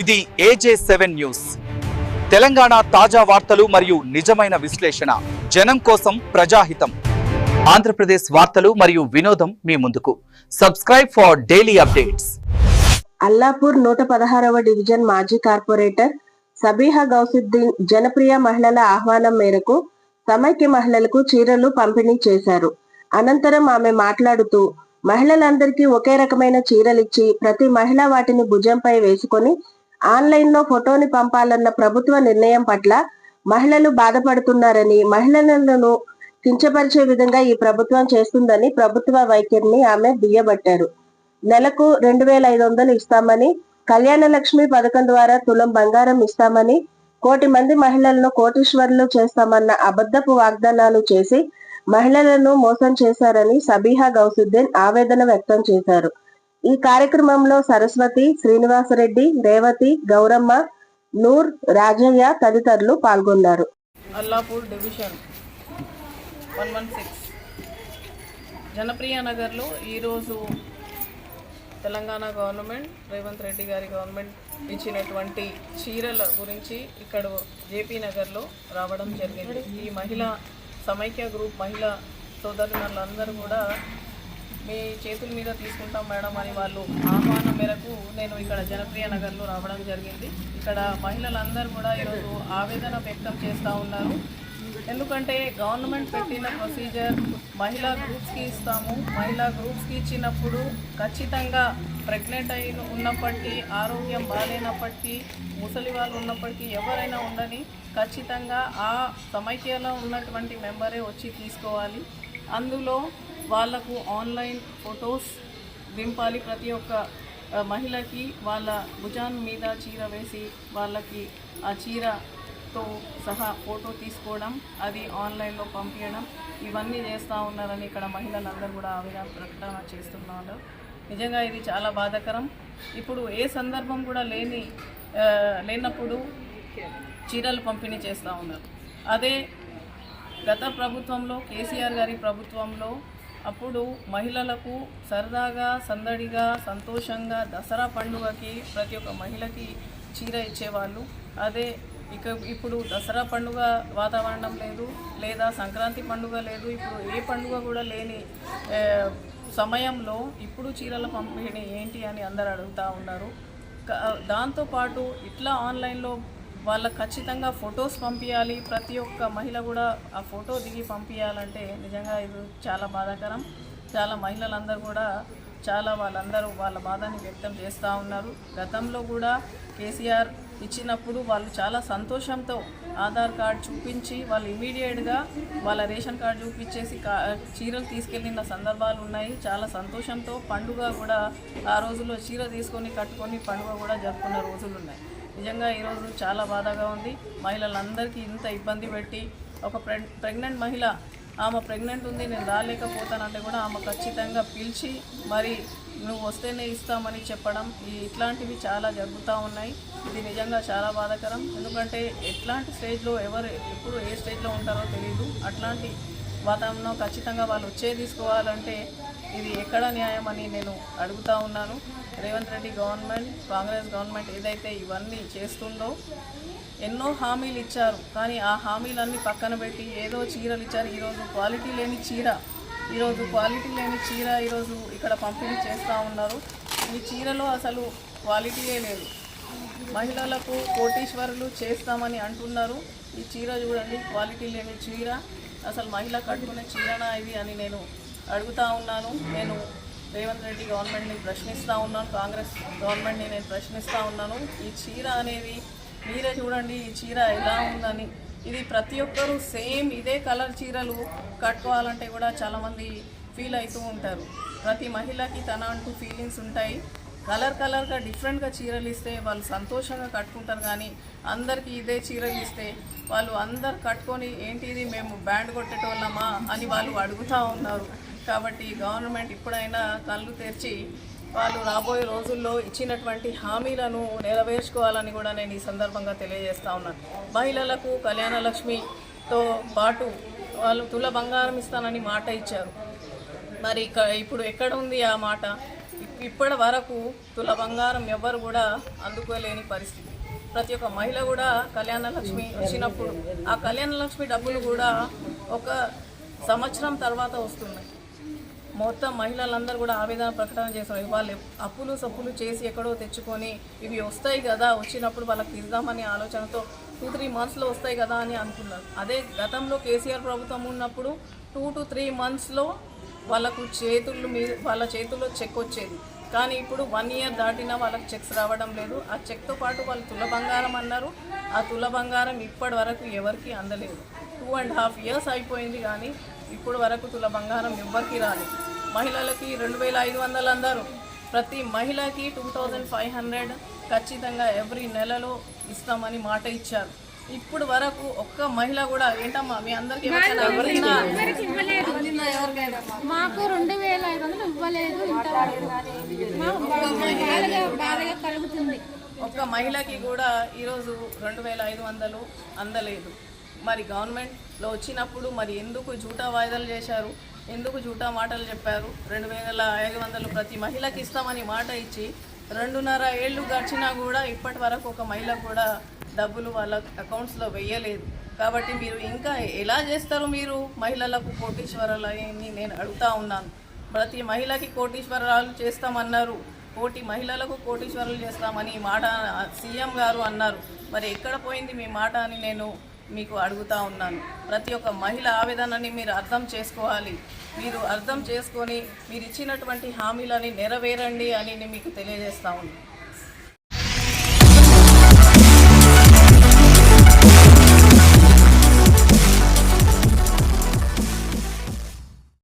ఇది AJ7 news. Telangana తాజా వార్తలు మరియు నిజమైన విశ్లేషణ. జనం కోసం ప్రజాహితం. ఆంధ్రప్రదేశ్ వార్తలు మరియు వినోదం మీ ముందుకు. Subscribe for daily updates. Allapur 116వ డివిజన్ మాజీ కార్పొరేటర్ సబీహా గౌసుద్దీన్ జనప్రియ మహిళల ఆహ్వానం మేరకు సమైక్య మహిళలకు చీరలు పంపిణీ చేశారు. అనంతరం ఆమె మాట్లాడుతూ, మహిళలందరికీ ఒకే రకమైన చీరలిచ్చి ప్రతి మహిళ వాటిని భుజంపై వేసుకొని ఆన్లైన్ లో ఫోటోని పంపాలన్న ప్రభుత్వ నిర్ణయం పట్ల మహిళలు బాధపడుతున్నారని, మహిళలను కించపరిచే విధంగా ఈ ప్రభుత్వం చేస్తుందని ప్రభుత్వ వైఖరిని ఆమె దుయ్యబట్టారు. నెలకు 2,500 ఇస్తామని, కళ్యాణ లక్ష్మి పథకం ద్వారా తులం బంగారం ఇస్తామని, 1 కోటి మంది మహిళలను కోటీశ్వరులు చేస్తామన్న అబద్ధపు వాగ్దానాలు చేసి మహిళలను మోసం చేశారని సబీహా గౌసుద్దీన్ ఆవేదన వ్యక్తం చేశారు. ఈ కార్యక్రమంలో సరస్వతి, శ్రీనివాసరెడ్డి, రేవతి, గౌరమ్మ, నూర్, రాజయ్య తదితరులు పాల్గొన్నారు. అల్లాపూర్ డివిజన్ 116 జనప్రియ నగర్లో ఈరోజు తెలంగాణ గవర్నమెంట్, రేవంత్ రెడ్డి గారి గవర్నమెంట్ ఇచ్చినటువంటి చీరల గురించి ఇక్కడ జేపీ నగర్లో రావడం జరిగింది. ఈ మహిళా సమైక్య గ్రూప్ మహిళా సోదరులందరూ కూడా మీ చేతుల మీద తీసుకుంటాం మేడం అని వాళ్ళు ఆహ్వానం మేరకు నేను ఇక్కడ జనప్రియ నగర్లో రావడం జరిగింది. ఇక్కడ మహిళలందరూ కూడా ఈరోజు ఆవేదన వ్యక్తం చేస్తూ ఉన్నారు. ఎందుకంటే గవర్నమెంట్ పెట్టిన ప్రొసీజర్ మహిళా గ్రూప్స్కి ఇస్తాము. మహిళా గ్రూప్స్కి ఇచ్చినప్పుడు ఖచ్చితంగా ప్రెగ్నెంట్ అయిన ఉన్నప్పటికీ, ఆరోగ్యం బాగాలేనప్పటికీ, ముసలి వాళ్ళు ఉన్నప్పటికీ, ఎవరైనా ఉండని ఖచ్చితంగా ఆ సమైక్యలో ఉన్నటువంటి మెంబరే వచ్చి తీసుకోవాలి. అందులో వాళ్లకు ఆన్లైన్ ఫొటోస్ దింపాలి. ప్రతి ఒక్క మహిళకి వాళ్ళ భుజాన్ మీద చీర వేసి వాళ్ళకి ఆ చీరతో సహా ఫోటో తీసుకోవడం, అది ఆన్లైన్లో పంపించడం, ఇవన్నీ చేస్తూ ఉన్నారని ఇక్కడ మహిళలందరూ కూడా ఆవేదన ప్రకటన చేస్తున్నారు. నిజంగా ఇది చాలా బాధాకరం. ఇప్పుడు ఏ సందర్భం కూడా లేనప్పుడు చీరలు పంపిణీ చేస్తూ ఉన్నారు. అదే గత ప్రభుత్వంలో, కేసీఆర్ గారి ప్రభుత్వంలో అప్పుడు మహిళలకు సరదాగా, సందడిగా, సంతోషంగా దసరా పండుగకి ప్రతి ఒక్క మహిళకి చీర ఇచ్చేవాళ్ళు. అదే ఇప్పుడు దసరా పండుగ వాతావరణం లేదు, లేదా సంక్రాంతి పండుగ లేదు, ఇప్పుడు ఏ పండుగ కూడా లేని సమయంలో ఇప్పుడు చీరల పంపిణీ ఏంటి అని అందరు అడుగుతూ ఉన్నారు. దాంతోపాటు ఇట్లా ఆన్లైన్లో వాళ్ళకు ఖచ్చితంగా ఫొటోస్ పంపించాలి. ప్రతి ఒక్క మహిళ కూడా ఆ ఫోటో దిగి పంపించాలంటే నిజంగా ఇది చాలా బాధాకరం. చాలా మహిళలందరూ కూడా వాళ్ళందరూ వాళ్ళ బాధని వ్యక్తం చేస్తూ ఉన్నారు. గతంలో కూడా కేసీఆర్ ఇచ్చినప్పుడు వాళ్ళు చాలా సంతోషంతో ఆధార్ కార్డు చూపించి వాళ్ళు ఇమీడియట్గా వాళ్ళ రేషన్ కార్డు చూపించేసి చీరలు తీసుకెళ్ళిన సందర్భాలు ఉన్నాయి. చాలా సంతోషంతో పండుగ కూడా ఆ రోజుల్లో చీర తీసుకొని కట్టుకొని పండుగ కూడా జరుపుకున్న రోజులు ఉన్నాయి. నిజంగా ఈరోజు చాలా బాధగా ఉంది. మహిళలందరికీ ఇంత ఇబ్బంది పెట్టి ఒక ప్రెగ్నెంట్ మహిళ, ఆమె ప్రెగ్నెంట్ ఉంది, నేను రాలేకపోతానంటే కూడా ఆమె ఖచ్చితంగా పిలిచి మరి నువ్వు వస్తేనే ఇస్తామని చెప్పడం, ఇట్లాంటివి చాలా జరుగుతూ ఉన్నాయి. ఇది నిజంగా చాలా బాధాకరం. ఎందుకంటే ఎట్లాంటి స్టేజ్లో ఎప్పుడు ఏ స్టేజ్లో ఉంటారో తెలియదు. అట్లాంటి వాతావరణం ఖచ్చితంగా వాళ్ళు తీసుకోవాలంటే ఇది ఎక్కడ న్యాయం అని నేను అడుగుతూ ఉన్నాను. రేవంత్ రెడ్డి గవర్నమెంట్, కాంగ్రెస్ గవర్నమెంట్ ఏదైతే ఇవన్నీ చేస్తుందో, ఎన్నో హామీలు ఇచ్చారు, కానీ ఆ హామీలన్నీ పక్కన పెట్టి ఏదో చీరలు ఇచ్చారు. ఈరోజు క్వాలిటీ లేని చీర ఈరోజు ఇక్కడ పంపిణీ చేస్తూ ఉన్నారు. ఈ చీరలో అసలు క్వాలిటీయే లేదు. మహిళలకు కోటీశ్వరులు చేస్తామని అంటున్నారు. ఈ చీర చూడండి, క్వాలిటీ లేని చీర, అసలు మహిళ కట్టుకునే చీరనా ఇది అని నేను అడుగుతూ ఉన్నాను. నేను రేవంత్ రెడ్డి గవర్నమెంట్ని ప్రశ్నిస్తూ ఉన్నాను, కాంగ్రెస్ గవర్నమెంట్ని నేను ప్రశ్నిస్తూ ఉన్నాను. ఈ చీర అనేది మీరే చూడండి, ఈ చీర ఎలా ఉందని. ఇది ప్రతి ఒక్కరూ సేమ్ ఇదే కలర్ చీరలు కట్టుకోవాలంటే కూడా చాలామంది ఫీల్ అవుతూ ఉంటారు. ప్రతి మహిళకి తన అంటూ ఫీలింగ్స్ ఉంటాయి. కలర్గా డిఫరెంట్గా చీరలు ఇస్తే వాళ్ళు సంతోషంగా కట్టుకుంటారు. కానీ అందరికీ ఇదే చీరలు ఇస్తే వాళ్ళు అందరు కట్టుకొని ఏంటిది మేము బ్యాండ్ కొట్టేటోళ్ళమా అని వాళ్ళు అడుగుతూ ఉన్నారు. కాబట్టి గవర్నమెంట్ ఇప్పుడైనా కళ్ళు తెరిచి వాళ్ళు రాబోయే రోజుల్లో ఇచ్చినటువంటి హామీలను నెరవేర్చుకోవాలని కూడా నేను ఈ సందర్భంగా తెలియజేస్తూ ఉన్నాను. మహిళలకు కళ్యాణ లక్ష్మితో పాటు వాళ్ళు తుల బంగారం ఇస్తానని మాట ఇచ్చారు. మరి ఇప్పుడు ఎక్కడ ఉంది ఆ మాట? ఇప్పటి వరకు తుల బంగారం ఎవ్వరు కూడా అందుకోలేని పరిస్థితి. ప్రతి ఒక్క మహిళ కూడా కళ్యాణ లక్ష్మి వచ్చినప్పుడు ఆ కళ్యాణ లక్ష్మి డబ్బులు కూడా ఒక సంవత్సరం తర్వాత వస్తున్నాయి. మొత్తం మహిళలందరూ కూడా ఆవేదన ప్రకటన చేస్తారు. వాళ్ళు అప్పులు సప్పులు చేసి ఎక్కడో తెచ్చుకొని ఇవి వస్తాయి కదా, వచ్చినప్పుడు వాళ్ళకి ఇద్దామనే ఆలోచనతో 2-3 మంత్స్లో వస్తాయి కదా అని అనుకున్నారు. అదే గతంలో కేసీఆర్ ప్రభుత్వం ఉన్నప్పుడు 2 to 3 మంత్స్లో వాళ్ళకు వాళ్ళ చేతుల్లో చెక్ వచ్చేది. కానీ ఇప్పుడు 1 year దాటినా వాళ్ళకి చెక్స్ రావడం లేదు. ఆ చెక్తో పాటు వాళ్ళు తుల బంగారం అన్నారు. ఆ తుల బంగారం ఇప్పటి వరకు ఎవరికి అందలేదు. 2.5 years అయిపోయింది కానీ ఇప్పుడు వరకు తుల బంగారం ఎవ్వరికి రాలేదు. మహిళలకి 2,500 అందరూ, ప్రతి మహిళకి 2,500 ఖచ్చితంగా ఎవ్రీ నెలలో ఇస్తామని మాట ఇచ్చారు. ఇప్పుడు వరకు ఒక్క మహిళ కూడా ఏంటమ్మా మీ అందరికీ మాకు 2,500 ఇవ్వలేదు. బాధగా కలుగుతుంది. ఒక్క మహిళకి కూడా ఈరోజు 2,500 అందలేదు. మరి గవర్నమెంట్లో వచ్చినప్పుడు మరి ఎందుకు జూటా వాయిదాలు చేశారు, ఎందుకు జూటా మాటలు చెప్పారు? 2,500 ప్రతి మహిళకి ఇస్తామని మాట ఇచ్చి 2.5 ఏళ్ళు గడిచినా కూడా ఇప్పటి వరకు ఒక మహిళ కూడా డబ్బులు వాళ్ళ అకౌంట్స్లో వేయలేదు. కాబట్టి మీరు ఇంకా ఎలా చేస్తారు? మీరు మహిళలకు కోటీశ్వరాలు అని నేను అడుగుతా ఉన్నాను. ప్రతి మహిళకి కోటీశ్వరాలు చేస్తామన్నారు, కోటి మహిళలకు కోటీశ్వరాలు చేస్తామని మాట సీఎం గారు అన్నారు. మరి ఎక్కడ పోయింది మీ మాట అని నేను మీకు అడుగుతా ఉన్నాను. ప్రతి ఒక్క మహిళ ఆవేదనని మీరు అర్థం చేసుకోవాలి. మీరు అర్థం చేసుకొని మీరు ఇచ్చినటువంటి హామీలని నెరవేరండి అని మీకు తెలియజేస్తా ఉన్నాను.